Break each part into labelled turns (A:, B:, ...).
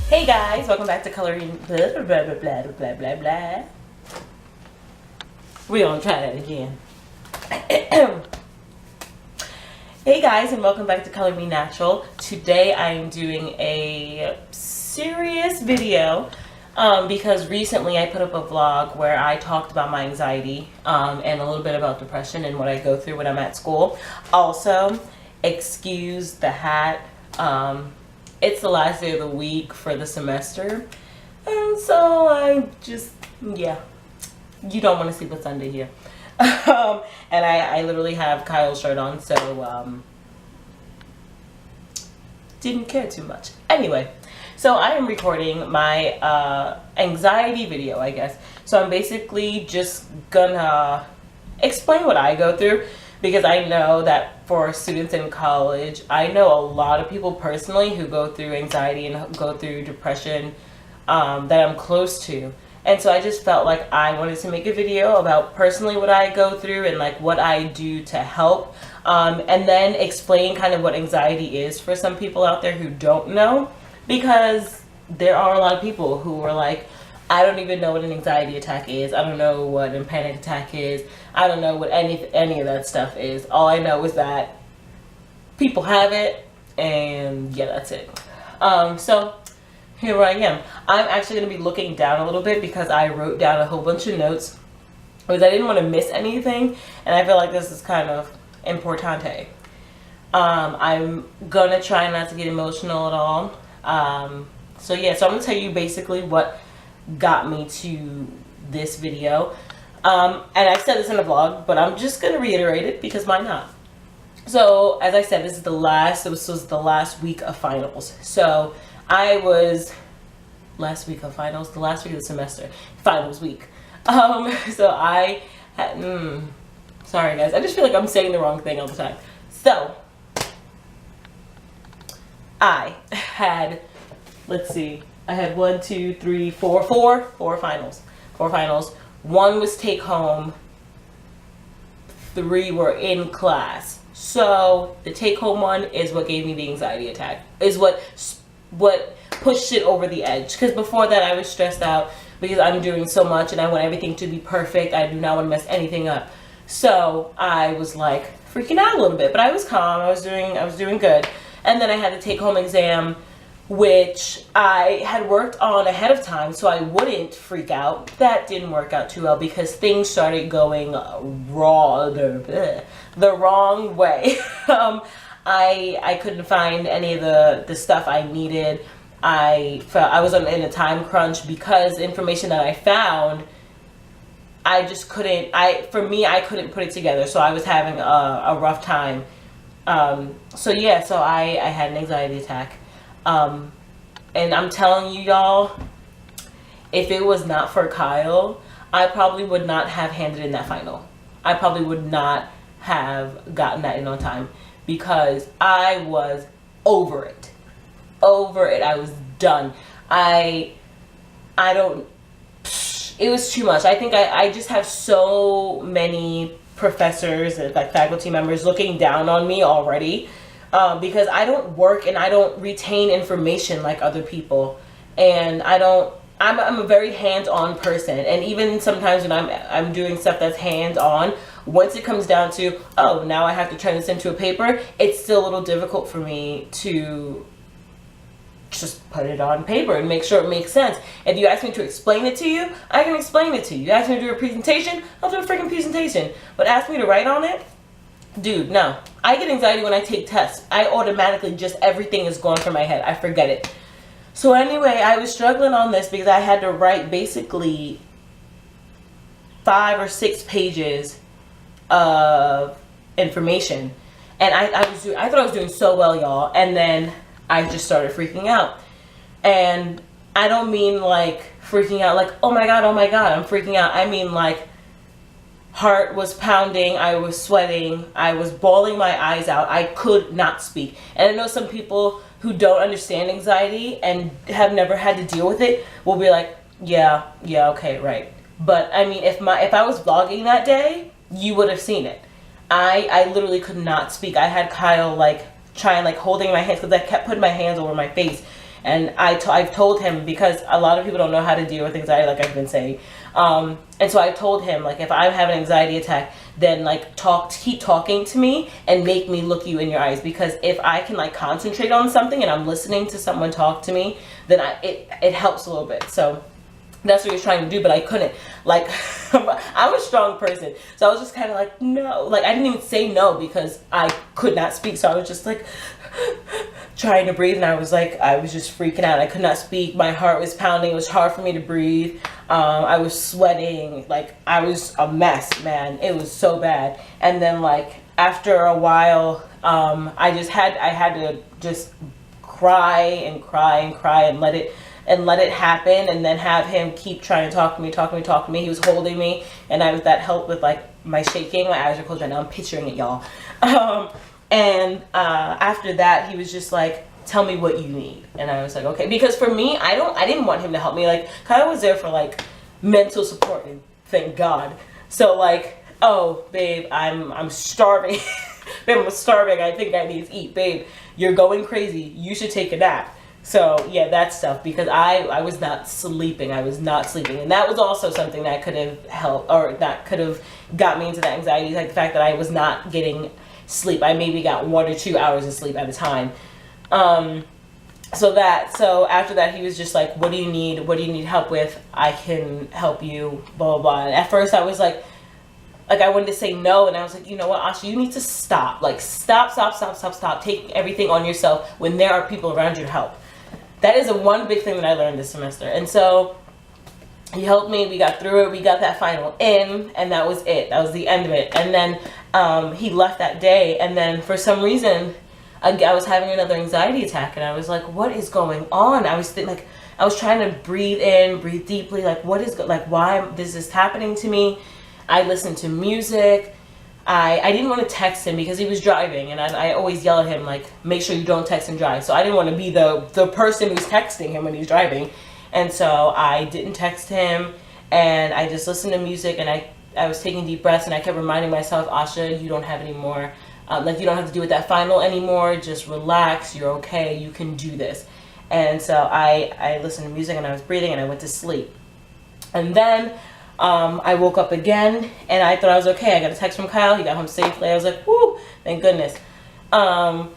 A: Hey guys, welcome back to Coloring blah blah blah blah blah blah blah. We're gonna try that again. Hey guys, and welcome back to Color Me Natural. Today I am doing a serious video because recently I put up a vlog where I talked about my anxiety and a little bit about depression and what I go through when I'm at school. Also, excuse the hat. It's the last day of the week for the semester, and so I just, yeah, you don't want to see what's under here. And I literally have Kyle's shirt on, so didn't care too much. Anyway, so I am recording my anxiety video, I guess. So I'm basically just gonna explain what I go through, because I know that for students in college, I know a lot of people personally who go through anxiety and go through depression that I'm close to. And so I just felt like I wanted to make a video about personally what I go through and like what I do to help, and then explain kind of what anxiety is for some people out there who don't know, because there are a lot of people who are like, I don't even know what an anxiety attack is. I don't know what a panic attack is. I don't know what any of that stuff is. All I know is that people have it, and yeah, that's it. So here I am. I'm actually going to be looking down a little bit because I wrote down a whole bunch of notes because I didn't want to miss anything, and I feel like this is kind of importante. I'm going to try not to get emotional at all. So yeah, so I'm going to tell you basically what got me to this video. And I said this in a vlog, but I'm just going to reiterate it because why not? So as I said, this was the last week of finals. So I was last week of finals, the last week of the semester, finals week. So I had, sorry guys, I just feel like I'm saying the wrong thing all the time. So I had, let's see, I had 1, 2, 3, 4 finals. 4 finals. 1 was take home. 3 were in class. So the take home one is what gave me the anxiety attack. Is what pushed it over the edge. Because before that I was stressed out because I'm doing so much and I want everything to be perfect. I do not want to mess anything up. So I was like freaking out a little bit, but I was calm. I was doing good. And then I had the take home exam, which I had worked on ahead of time so I wouldn't freak out. That didn't work out too well because things started going the wrong way. I couldn't find any of the stuff I needed. I felt I was in a time crunch because the information that I found, I just couldn't, I couldn't put it together, so I was having a rough time. So yeah, so I had an anxiety attack. And I'm telling you y'all, if it was not for Kyle, I probably would not have handed in that final. I probably would not have gotten that in on time because I was over it. I was done. It was too much. I think I just have so many professors and like faculty members looking down on me already. Because I don't work and I don't retain information like other people, and I'm a very hands-on person, and even sometimes when I'm doing stuff that's hands-on, once it comes down to, oh, now I have to turn this into a paper, it's still a little difficult for me to just put it on paper and make sure it makes sense. If you ask me to explain it to you, I can explain it to you. You ask me to do a presentation, I'll do a freaking presentation, but ask me to write on it, dude, no. I get anxiety when I take tests. I automatically just, everything is gone from my head. I forget it. So anyway, I was struggling on this because I had to write basically 5 or 6 pages of information. And I thought I was doing so well, y'all. And then I just started freaking out. And I don't mean like freaking out like, oh my God, I'm freaking out. I mean like, heart was pounding, I was sweating, I was bawling my eyes out, I could not speak. And I know some people who don't understand anxiety and have never had to deal with it will be like, yeah, okay, right. But I mean, if I was vlogging that day, you would have seen it. I literally could not speak. I had Kyle like trying, like holding my hands, because I kept putting my hands over my face. And I've told him, because a lot of people don't know how to deal with anxiety, like I've been saying. And so I told him, like, if I have an anxiety attack, then like keep talking to me and make me look you in your eyes. Because if I can like concentrate on something and I'm listening to someone talk to me, then it helps a little bit. So that's what he was trying to do, but I couldn't. Like, I'm a strong person, so I was just kind of like, no. Like, I didn't even say no because I could not speak. So I was just like trying to breathe, and I was just freaking out. I could not speak. My heart was pounding. It was hard for me to breathe. I was sweating. Like, I was a mess, man. It was so bad. And then like after a while, I had to just cry and cry and cry and let it happen, and then have him keep trying to talk to me. He was holding me, and that helped with like my shaking. My eyes are closed right now. I'm picturing it, y'all. And after that, he was just like, tell me what you need. And I was like, okay. Because for me, I didn't want him to help me. Like, Kyle was there for like mental support, and thank God. So like, oh babe, I'm starving. Babe, I'm starving. I think I need to eat. Babe, you're going crazy. You should take a nap. So yeah, that stuff, because I was not sleeping. And that was also something that could have helped, or that could have got me into that anxiety, like the fact that I was not getting sleep. I maybe got 1 or 2 hours of sleep at a time. So after that, he was just like, what do you need help with? I can help you, blah, blah, blah. And at first I was like I wanted to say no, and I was like, you know what, Asha, you need to stop. Like, stop taking everything on yourself when there are people around you to help. That is one big thing that I learned this semester. And so he helped me. We got through it. We got that final in, and that was it. That was the end of it. And then he left that day, and then for some reason, I was having another anxiety attack, and I was like, what is going on? I was trying to breathe in, breathe deeply. Like, why is this happening to me? I listened to music. I didn't want to text him because he was driving, and I always yell at him, like, make sure you don't text and drive. So I didn't want to be the person who's texting him when he's driving. And so I didn't text him, and I just listened to music, and I was taking deep breaths, and I kept reminding myself, Asha, you don't have any more, you don't have to do with that final anymore. Just relax. You're okay. You can do this. And so I listened to music, and I was breathing, and I went to sleep. And then I woke up again, and I thought I was okay. I got a text from Kyle. He got home safely. I was like, whoo, thank goodness. And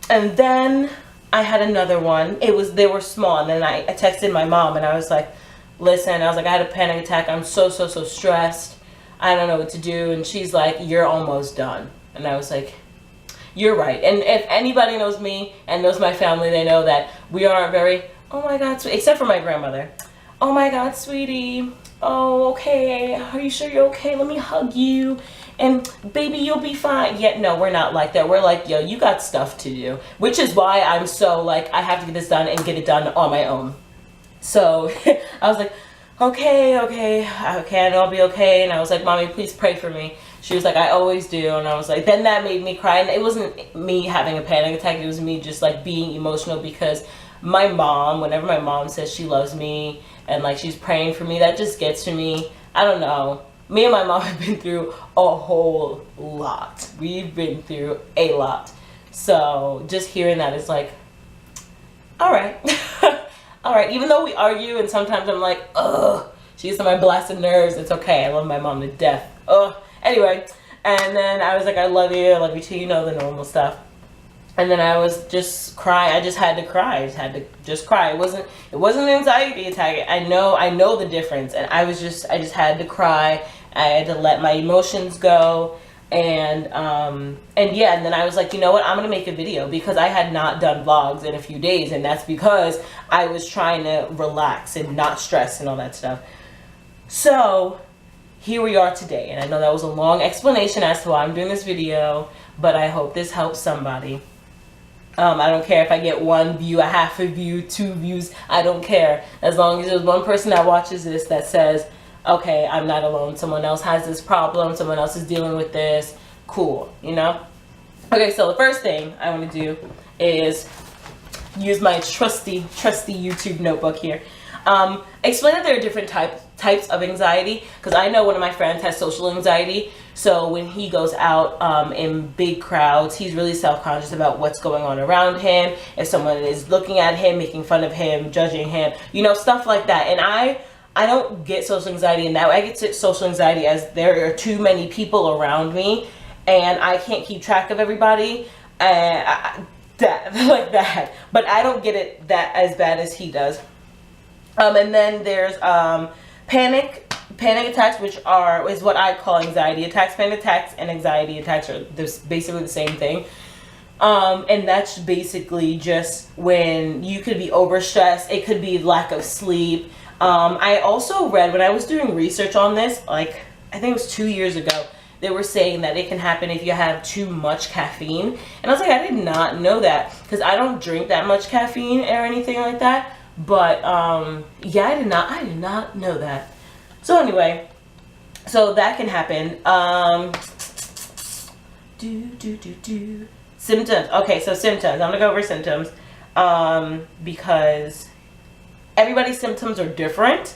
A: then I had another one. They were small, and then I texted my mom, and I was like, listen, I was like, I had a panic attack. I'm so stressed. I don't know what to do. And she's like, you're almost done. And I was like, you're right. And if anybody knows me and knows my family, they know that we aren't very, oh my God, except for my grandmother. Oh my God, sweetie. Oh, okay. Are you sure you're okay? Let me hug you. And baby, you'll be fine. Yet, no, we're not like that. We're like, yo, you got stuff to do. Which is why I'm so like, I have to get this done and get it done on my own. So I was like, okay, I know I'll be okay. And I was like, Mommy, please pray for me. She was like, I always do. And I was like, then that made me cry. And it wasn't me having a panic attack. It was me just like being emotional, because my mom, whenever my mom says she loves me and like she's praying for me, that just gets to me. I don't know. Me and my mom have been through a whole lot. We've been through a lot. So just hearing that is like, all right. All right. Even though we argue and sometimes I'm like, ugh, she gets on my blasted nerves. It's okay. I love my mom to death. Ugh. Anyway. And then I was like, I love you too. You know, the normal stuff. And then I was just crying. I just had to cry. I just had to just cry. It wasn't an anxiety attack. I know the difference. And I just had to cry. I had to let my emotions go. And yeah, and then I was like, you know what? I'm going to make a video, because I had not done vlogs in a few days. And that's because I was trying to relax and not stress and all that stuff. So here we are today. And I know that was a long explanation as to why I'm doing this video, but I hope this helps somebody. I don't care if I get 1 view, a half a view, 2 views. I don't care. As long as there's one person that watches this that says, okay, I'm not alone. Someone else has this problem. Someone else is dealing with this. Cool, you know? Okay, so the first thing I want to do is use my trusty YouTube notebook here. Explain that there are different types of anxiety, because I know one of my friends has social anxiety. So when he goes out in big crowds, he's really self-conscious about what's going on around him. If someone is looking at him, making fun of him, judging him, you know, stuff like that. And I don't get social anxiety in that way. I get social anxiety as there are too many people around me and I can't keep track of everybody. Like that. But I don't get it that as bad as he does. And then there's panic attacks, which is what I call anxiety attacks. Panic attacks and anxiety attacks are basically the same thing. And that's basically just when you could be overstressed. It could be lack of sleep. I also read, when I was doing research on this, like I think it was 2 years ago, they were saying that it can happen if you have too much caffeine. And I was like, I did not know that, because I don't drink that much caffeine or anything like that. But yeah, I did not know that. So anyway, so that can happen. Symptoms. Okay, so symptoms. I'm gonna go over symptoms because everybody's symptoms are different.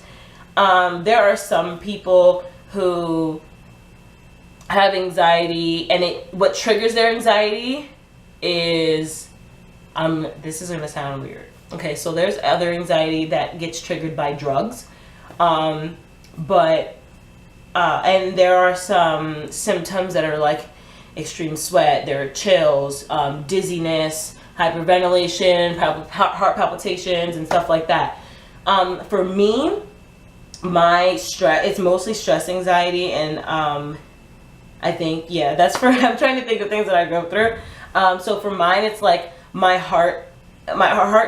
A: There are some people who have anxiety, and what triggers their anxiety is this is gonna sound weird. Okay, so there's other anxiety that gets triggered by drugs. And there are some symptoms that are like extreme sweat, there are chills, dizziness, hyperventilation, heart palpitations, and stuff like that. For me, my stress, it's mostly stress anxiety, and I think, yeah, that's for, I'm trying to think of things that I go through. So for mine, it's like my heart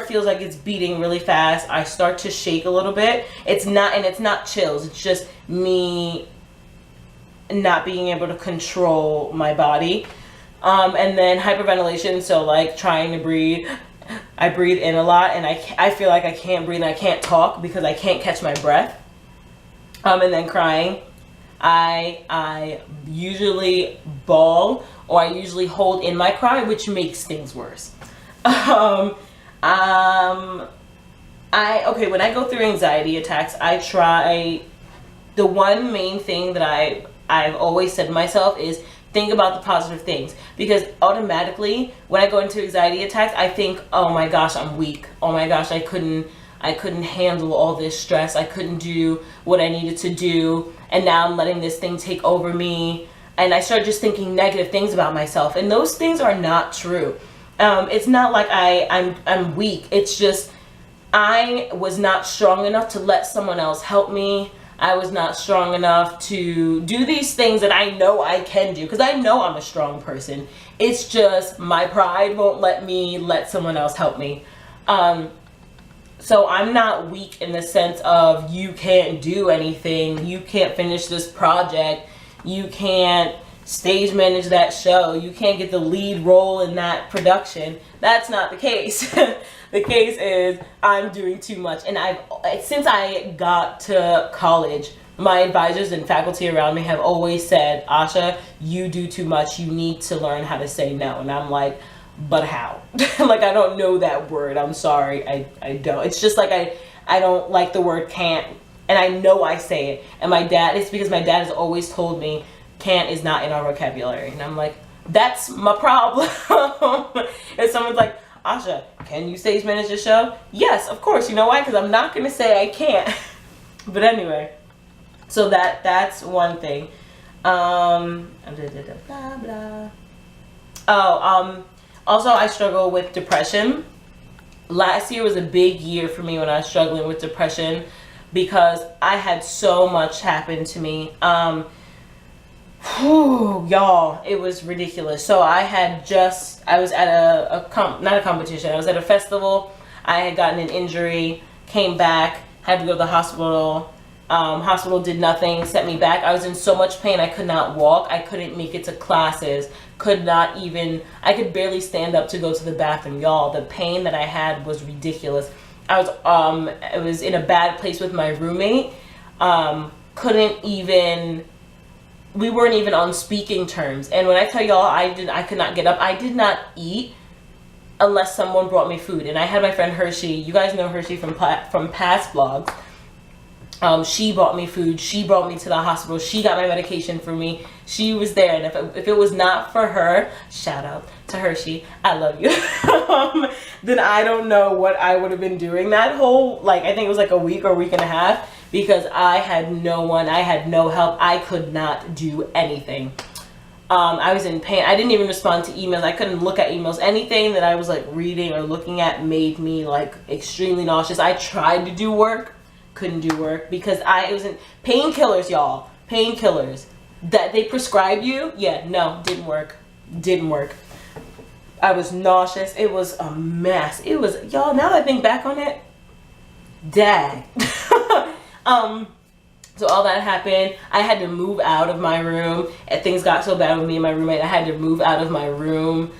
A: feels like it's beating really fast. I start to shake a little bit. It's not chills. It's just me not being able to control my body. And then hyperventilation. So like trying to breathe. I breathe in a lot, and I feel like I can't breathe and I can't talk because I can't catch my breath. And then crying. I usually bawl, or I usually hold in my cry, which makes things worse. When I go through anxiety attacks, the one main thing that I've always said to myself is think about the positive things, because automatically when I go into anxiety attacks, I think, oh my gosh, I'm weak. Oh my gosh, I couldn't handle all this stress. I couldn't do what I needed to do, and now I'm letting this thing take over me. And I start just thinking negative things about myself, and those things are not true. It's not like I'm weak. It's just I was not strong enough to let someone else help me. I was not strong enough to do these things that I know I can do, because I know I'm a strong person. It's just my pride won't let me let someone else help me. So I'm not weak in the sense of you can't do anything, you can't finish this project, you can't stage manage that show, you can't get the lead role in that production. That's not the case. The case is I'm doing too much. And since I got to college, my advisors and faculty around me have always said, Asha, you do too much. You need to learn how to say no. And I'm like, but how? Like, I don't know that word. I'm sorry. I don't. It's just like I don't like the word can't. And I know I say it. And it's because my dad has always told me can't is not in our vocabulary. And I'm like, that's my problem. If someone's like, Asha, can you stage manage the show? Yes, of course. You know why? Because I'm not going to say I can't. But anyway, so that's one thing. Blah, blah. Also, I struggle with depression. Last year was a big year for me when I was struggling with depression, because I had so much happen to me. Y'all, it was ridiculous. So I was at not a competition, I was at a festival. I had gotten an injury, came back, had to go to the hospital. Hospital did nothing, sent me back. I was in so much pain, I could not walk. I couldn't make it to classes. I could barely stand up to go to the bathroom. Y'all, the pain that I had was ridiculous. I was in a bad place with my roommate. We weren't even on speaking terms. And when I tell y'all I could not get up, I did not eat unless someone brought me food. And I had my friend Hershey. You guys know Hershey from past vlogs. She bought me food. She brought me to the hospital. She got my medication for me. She was there. And if it was not for her, shout out to Hershey, I love you, then I don't know what I would have been doing that whole, like, I think it was like a week or week and a half, because I had no one. I had no help. I could not do anything. I was in pain. I didn't even respond to emails. I couldn't look at emails. Anything that I was like reading or looking at made me like extremely nauseous. I tried to do work, couldn't do work because it was in painkillers, y'all. Painkillers that they prescribe you. Yeah, no, didn't work. Didn't work. I was nauseous. It was a mess. It was, y'all, now that I think back on it, dag. So all that happened. I had to move out of my room, and things got so bad with me and my roommate. I had to move out of my room.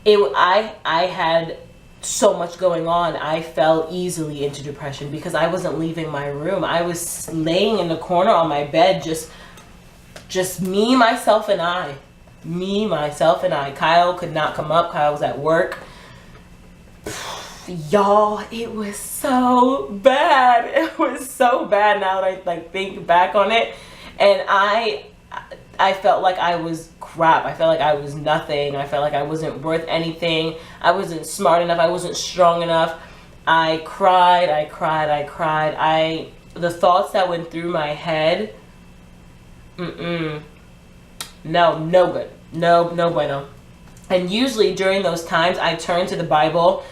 A: I had so much going on. I fell easily into depression because I wasn't leaving my room. I was laying in the corner on my bed, just me, myself, and I. Me, myself, and I. Kyle could not come up. Kyle was at work. Y'all, it was so bad. It was so bad now that I like think back on it. And I felt like I was crap. I felt like I was nothing. I felt like I wasn't worth anything. I wasn't smart enough. I wasn't strong enough. I cried. The thoughts that went through my head, no good. No bueno. And usually during those times, I turned to the Bible,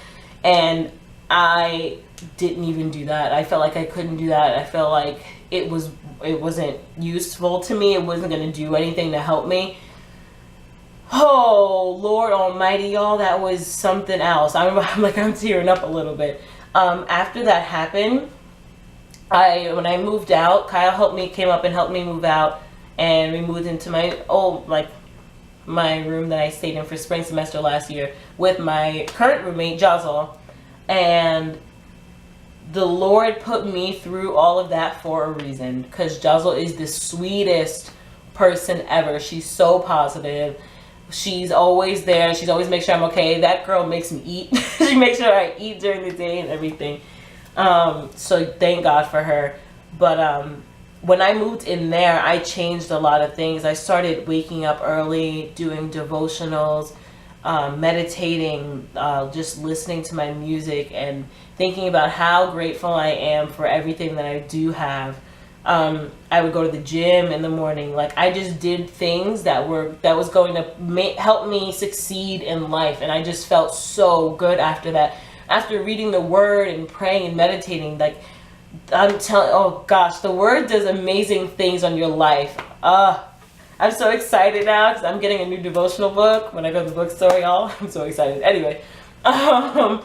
A: and I didn't even do that. I felt like I couldn't do that. I felt like it wasn't useful to me. It wasn't going to do anything to help me. Oh, Lord Almighty, y'all, that was something else. I'm tearing up a little bit. After that happened, when I moved out, Kyle came up and helped me move out, and we moved into my my room that I stayed in for spring semester last year with my current roommate, Jazal. And the Lord put me through all of that for a reason, because Jazal is the sweetest person ever. She's so positive. She's always there. She's always make sure I'm okay. That girl makes me eat. She makes sure I eat during the day and everything. So thank God for her. But when I moved in there, I changed a lot of things. I started waking up early, doing devotionals, meditating, just listening to my music and thinking about how grateful I am for everything that I do have. I would go to the gym in the morning. Like, I just did things that was going to help me succeed in life. And I just felt so good after that. After reading the word and praying and meditating, like, I'm telling, oh gosh, the word does amazing things on your life. I'm so excited now because I'm getting a new devotional book when I go to the bookstore, y'all. I'm so excited. Anyway, so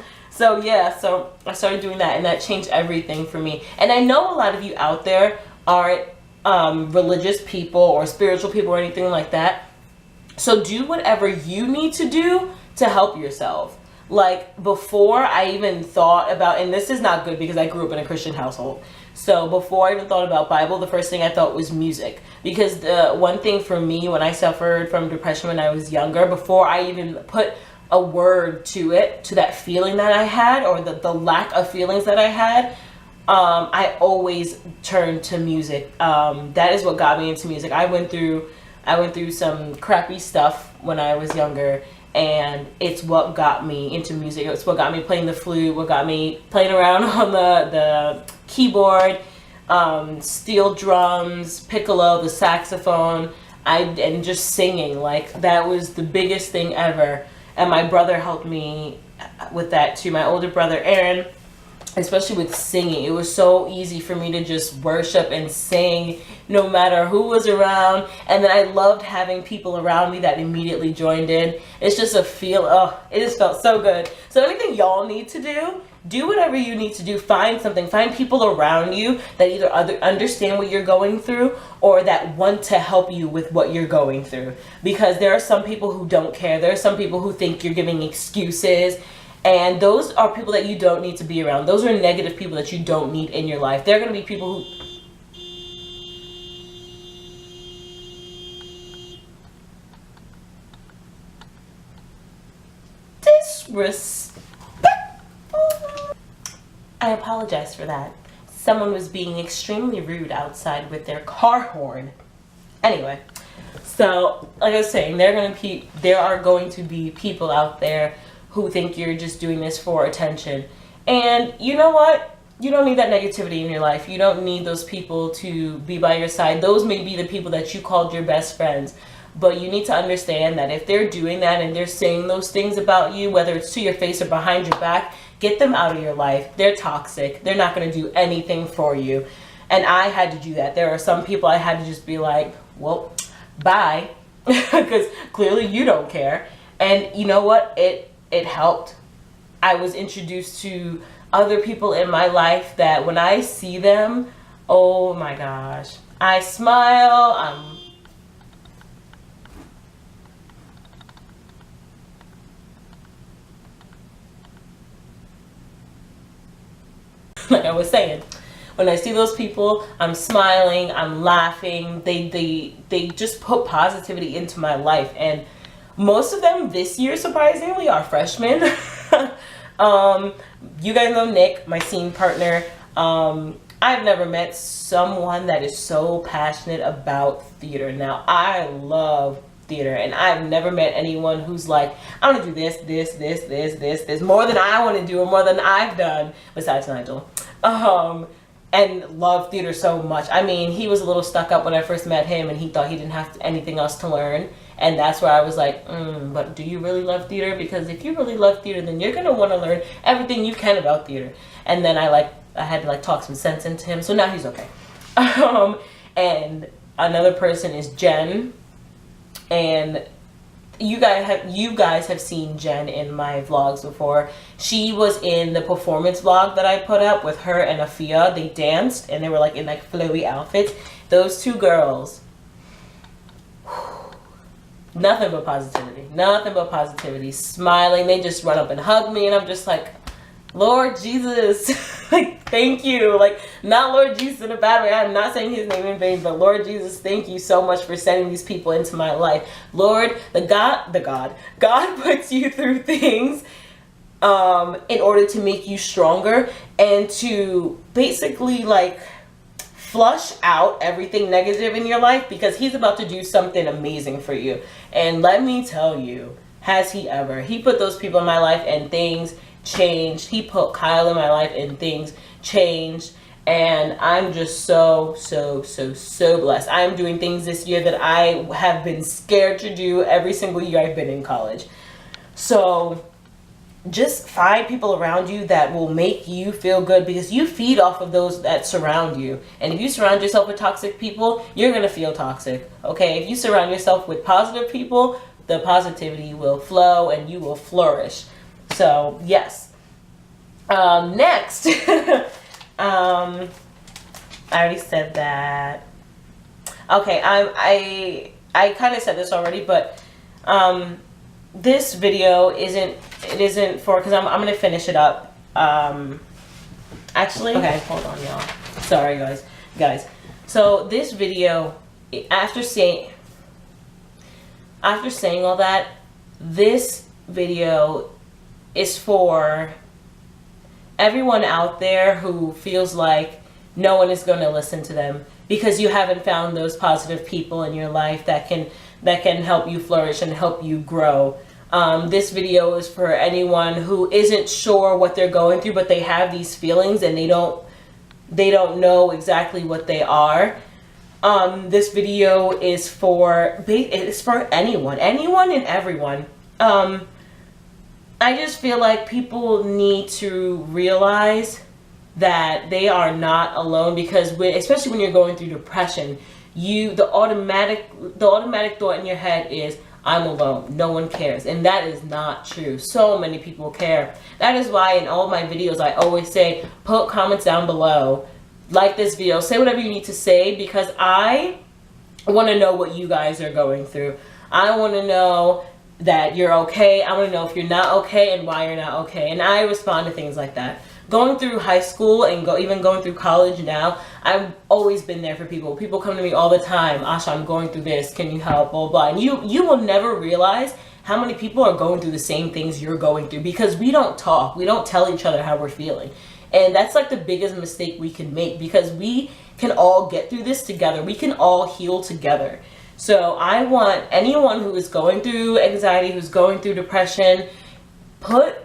A: I started doing that, and that changed everything for me. And I know a lot of you out there aren't religious people or spiritual people or anything like that. So do whatever you need to do to help yourself. Like, before I even thought about, and this is not good because I grew up in a Christian household. So before I even thought about Bible, the first thing I thought was music. Because the one thing for me, when I suffered from depression when I was younger, before I even put a word to it, to that feeling that I had, or the lack of feelings that I had, I always turned to music. That is what got me into music. I went through some crappy stuff when I was younger, and it's what got me into music. It's what got me playing the flute, what got me playing around on the keyboard, steel drums, piccolo, the saxophone, and just singing. Like, that was the biggest thing ever. And my brother helped me with that too. My older brother, Aaron, especially with singing. It was so easy for me to just worship and sing no matter who was around. And then I loved having people around me that immediately joined in. It's just a feel, it just felt so good. So anything y'all need to do whatever you need to do. Find something. Find people around you that either understand what you're going through or that want to help you with what you're going through. Because there are some people who don't care. There are some people who think you're giving excuses. And those are people that you don't need to be around. Those are negative people that you don't need in your life. They're going to be people who... disrespectful. I apologize for that. someone was being extremely rude outside with their car horn. Anyway, so like I was saying, there are going to be people out there who think you're just doing this for attention. And you know what? You don't need that negativity in your life. You don't need those people to be by your side. Those may be the people that you called your best friends. But you need to understand that if they're doing that and they're saying those things about you, whether it's to your face or behind your back, get them out of your life. They're toxic. They're not going to do anything for you. And I had to do that. There are some people I had to just be like, well, bye. Because clearly you don't care. And you know what? It helped. I was introduced to other people in my life that when I see them, oh my gosh, I smile. Like I was saying, when I see those people, I'm smiling, I'm laughing. They just put positivity into my life, and most of them this year, surprisingly, are freshmen. You guys know Nick, my scene partner. I've never met someone that is so passionate about theater. Now, I love theater, and I've never met anyone who's like, I want to do this more than I want to do, or more than I've done, besides Nigel. And love theater so much. I mean, he was a little stuck up when I first met him, and he thought he didn't have anything else to learn. And that's where I was like, but do you really love theater? Because if you really love theater, then you're going to want to learn everything you can about theater. And then I had to talk some sense into him. So now he's okay. And another person is Jen. And you guys have seen Jen in my vlogs before. She was in the performance vlog that I put up with her and Afia. They danced and they were in flowy outfits. Those two girls, nothing but positivity, smiling. They just run up and hug me, and I'm just like, Lord Jesus, thank you. Not Lord Jesus in a bad way. I'm not saying his name in vain, but Lord Jesus, thank you so much for sending these people into my life. Lord, God puts you through things in order to make you stronger and to basically flush out everything negative in your life, because he's about to do something amazing for you. And let me tell you, has he ever? He put those people in my life and things changed. He put Kyle in my life and things changed. And I'm just so blessed. I'm doing things this year that I have been scared to do every single year I've been in college. So just find people around you that will make you feel good, because you feed off of those that surround you. And if you surround yourself with toxic people, you're going to feel toxic. Okay? If you surround yourself with positive people, the positivity will flow and you will flourish. So, yes. Next. I already said that. Okay, I kind of said this already, but this video isn't for, because I'm going to finish it up. Actually, okay, hold on, y'all. Sorry, guys. So this video, after saying all that, this video is for everyone out there who feels like no one is going to listen to them because you haven't found those positive people in your life that can help you flourish and help you grow. This video is for anyone who isn't sure what they're going through, but they have these feelings and they don't know exactly what they are. This video is for anyone and everyone. I just feel like people need to realize that they are not alone, because especially when you're going through depression, the automatic thought in your head is, I'm alone, no one cares. And that is not true. So many people care. That is why in all my videos I always say, put comments down below, like this video, say whatever you need to say, because I want to know what you guys are going through. I want to know that you're okay. I want to know if you're not okay and why you're not okay. And I respond to things like that. Going through high school and even going through college now, I've always been there for people. People come to me all the time, Asha, I'm going through this, can you help, blah, blah. And you will never realize how many people are going through the same things you're going through, because we don't talk. We don't tell each other how we're feeling. And that's like the biggest mistake we can make, because we can all get through this together. We can all heal together. So I want anyone who is going through anxiety, who's going through depression, put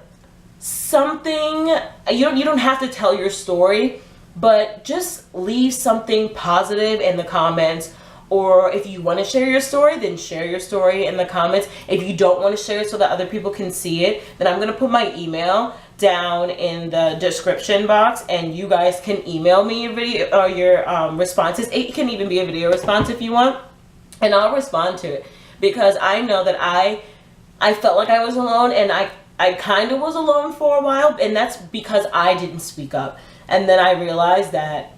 A: something, you don't have to tell your story, but just leave something positive in the comments. Or if you want to share your story, then share your story in the comments. If you don't want to share it so that other people can see it, then I'm going to put my email down in the description box, and you guys can email me your video or your responses. It can even be a video response if you want, and I'll respond to it, because I know that I felt like I was alone, and I kind of was alone for a while, and that's because I didn't speak up. And then I realized that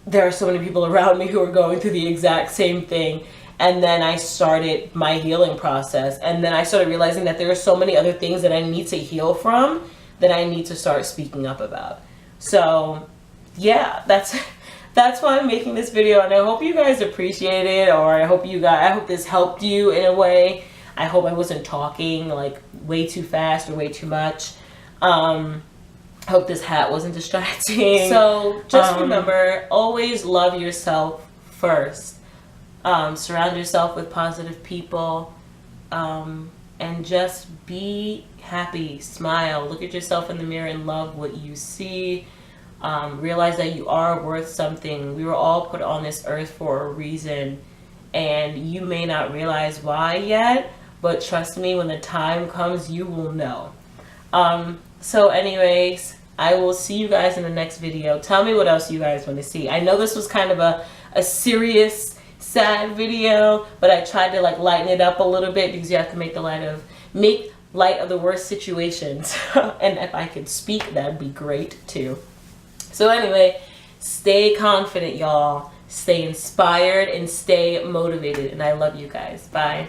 A: there are so many people around me who are going through the exact same thing. And then I started my healing process. And then I started realizing that there are so many other things that I need to heal from that I need to start speaking up about. So yeah, that's why I'm making this video. And I hope you guys appreciate it, or I hope this helped you in a way. I hope I wasn't talking like way too fast or way too much. Hope this hat wasn't distracting. So just remember, always love yourself first. Surround yourself with positive people, and just be happy, smile, look at yourself in the mirror and love what you see. Realize that you are worth something. We were all put on this earth for a reason, and you may not realize why yet, but trust me, when the time comes, you will know. So anyways, I will see you guys in the next video. Tell me what else you guys want to see. I know this was kind of a serious, sad video, but I tried to like lighten it up a little bit, because you have to make light of the worst situations. And if I could speak, that'd be great too. So anyway, stay confident, y'all. Stay inspired and stay motivated. And I love you guys. Bye.